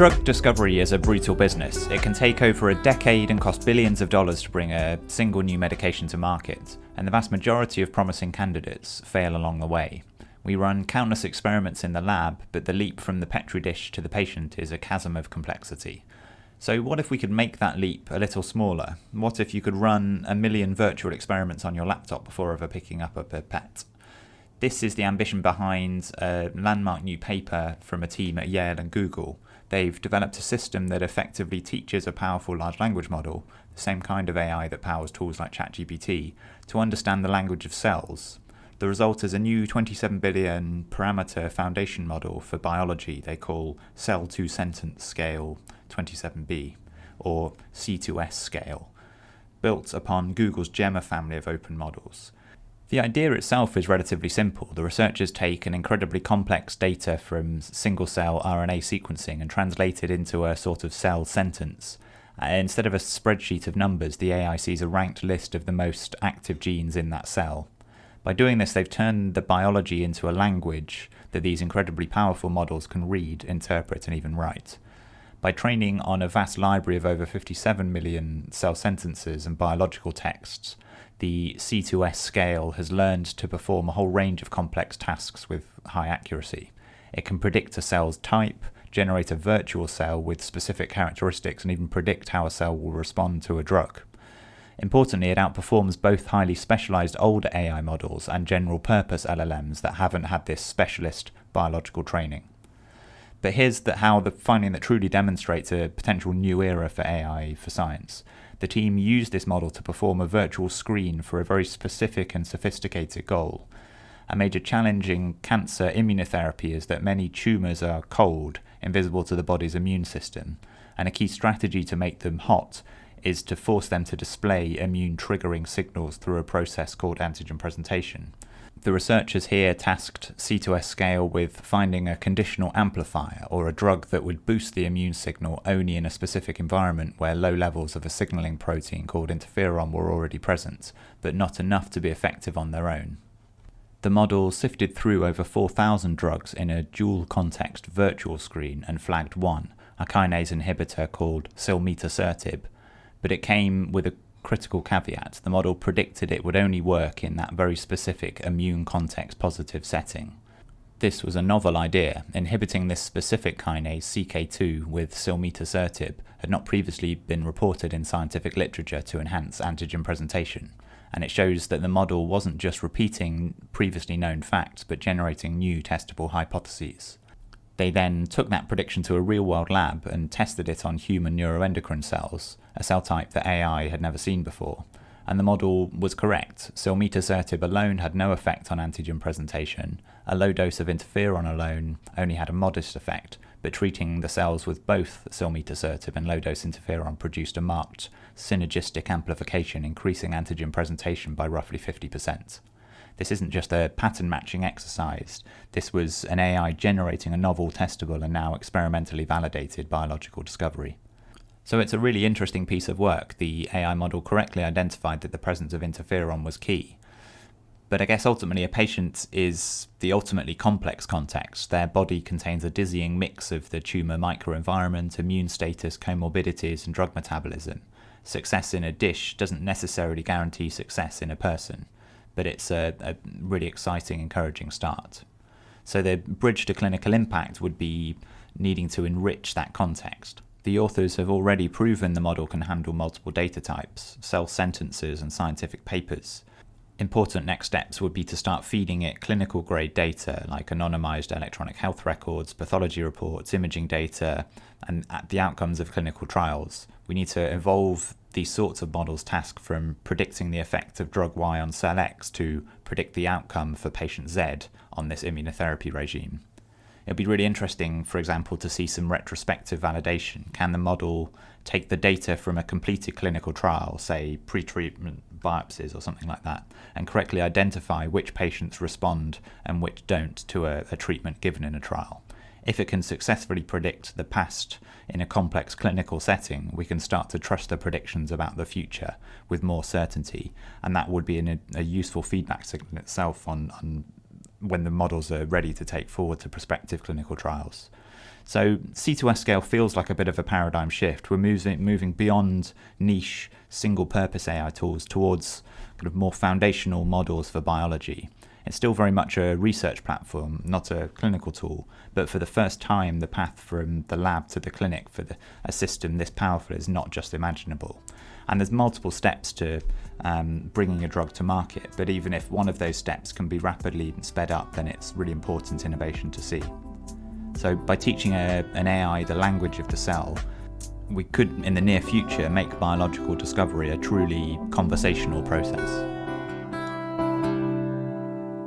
Drug discovery is a brutal business. It can take over a decade and cost billions of dollars to bring a single new medication to market, and the vast majority of promising candidates fail along the way. We run countless experiments in the lab, but the leap from the petri dish to the patient is a chasm of complexity. So what if we could make that leap a little smaller? What if you could run 1 million virtual experiments on your laptop before ever picking up a pipette? This is the ambition behind a landmark new paper from a team at Yale and Google. They've developed a system that effectively teaches a powerful large language model, the same kind of AI that powers tools like ChatGPT, to understand the language of cells. The result is a new 27 billion parameter foundation model for biology they call cell-to-sentence scale 27b, or C2S scale, built upon Google's Gemma family of open models. The idea itself is relatively simple. The researchers take an incredibly complex data from single-cell RNA sequencing and translate it into a sort of cell sentence. Instead of a spreadsheet of numbers, the AI sees a ranked list of the most active genes in that cell. By doing this, they've turned the biology into a language that these incredibly powerful models can read, interpret, and even write. By training on a vast library of over 57 million cell sentences and biological texts, the C2S scale has learned to perform a whole range of complex tasks with high accuracy. It can predict a cell's type, generate a virtual cell with specific characteristics, and even predict how a cell will respond to a drug. Importantly, it outperforms both highly specialized older AI models and general-purpose LLMs that haven't had this specialist biological training. But here's how the finding that truly demonstrates a potential new era for AI for science. The team used this model to perform a virtual screen for a very specific and sophisticated goal. A major challenge in cancer immunotherapy is that many tumours are cold, invisible to the body's immune system, and a key strategy to make them hot is to force them to display immune-triggering signals through a process called antigen presentation. The researchers here tasked C2S scale with finding a conditional amplifier, or a drug that would boost the immune signal only in a specific environment where low levels of a signaling protein called interferon were already present, but not enough to be effective on their own. The model sifted through over 4,000 drugs in a dual-context virtual screen and flagged one, a kinase inhibitor called silmetasertib, but it came with a critical caveat. The model predicted it would only work in that very specific immune context positive setting. This was a novel idea. Inhibiting this specific kinase, CK2, with silmetasertib had not previously been reported in scientific literature to enhance antigen presentation, and it shows that the model wasn't just repeating previously known facts, but generating new testable hypotheses. They then took that prediction to a real-world lab and tested it on human neuroendocrine cells, a cell type that AI had never seen before. And the model was correct. Silmetasertib alone had no effect on antigen presentation. A low dose of interferon alone only had a modest effect, but treating the cells with both silmetasertib and low-dose interferon produced a marked synergistic amplification, increasing antigen presentation by roughly 50%. This isn't just a pattern matching exercise. This was an AI generating a novel, testable, and now experimentally validated biological discovery. So it's a really interesting piece of work. The AI model correctly identified that the presence of interferon was key. But I guess ultimately a patient is the ultimately complex context. Their body contains a dizzying mix of the tumour microenvironment, immune status, comorbidities, and drug metabolism. Success in a dish doesn't necessarily guarantee success in a person, but it's a really exciting, encouraging start. So the bridge to clinical impact would be needing to enrich that context. The authors have already proven the model can handle multiple data types, cell sentences, and scientific papers. Important next steps would be to start feeding it clinical grade data like anonymized electronic health records, pathology reports, imaging data, and the outcomes of clinical trials. We need to evolve these sorts of models tasked from predicting the effect of drug Y on cell X to predict the outcome for patient Z on this immunotherapy regime. It'll be really interesting, for example, to see some retrospective validation. Can the model take the data from a completed clinical trial, say pre-treatment biopsies or something like that, and correctly identify which patients respond and which don't to a treatment given in a trial? If it can successfully predict the past in a complex clinical setting, we can start to trust the predictions about the future with more certainty, and that would be a useful feedback signal itself on when the models are ready to take forward to prospective clinical trials. So C2S scale feels like a bit of a paradigm shift. We're moving beyond niche single-purpose AI tools towards kind of more foundational models for biology. It's still very much a research platform, not a clinical tool, but for the first time the path from the lab to the clinic for a system this powerful is not just imaginable. And there's multiple steps to bringing a drug to market, but even if one of those steps can be rapidly sped up, then it's really important innovation to see. So by teaching an AI the language of the cell, we could in the near future make biological discovery a truly conversational process.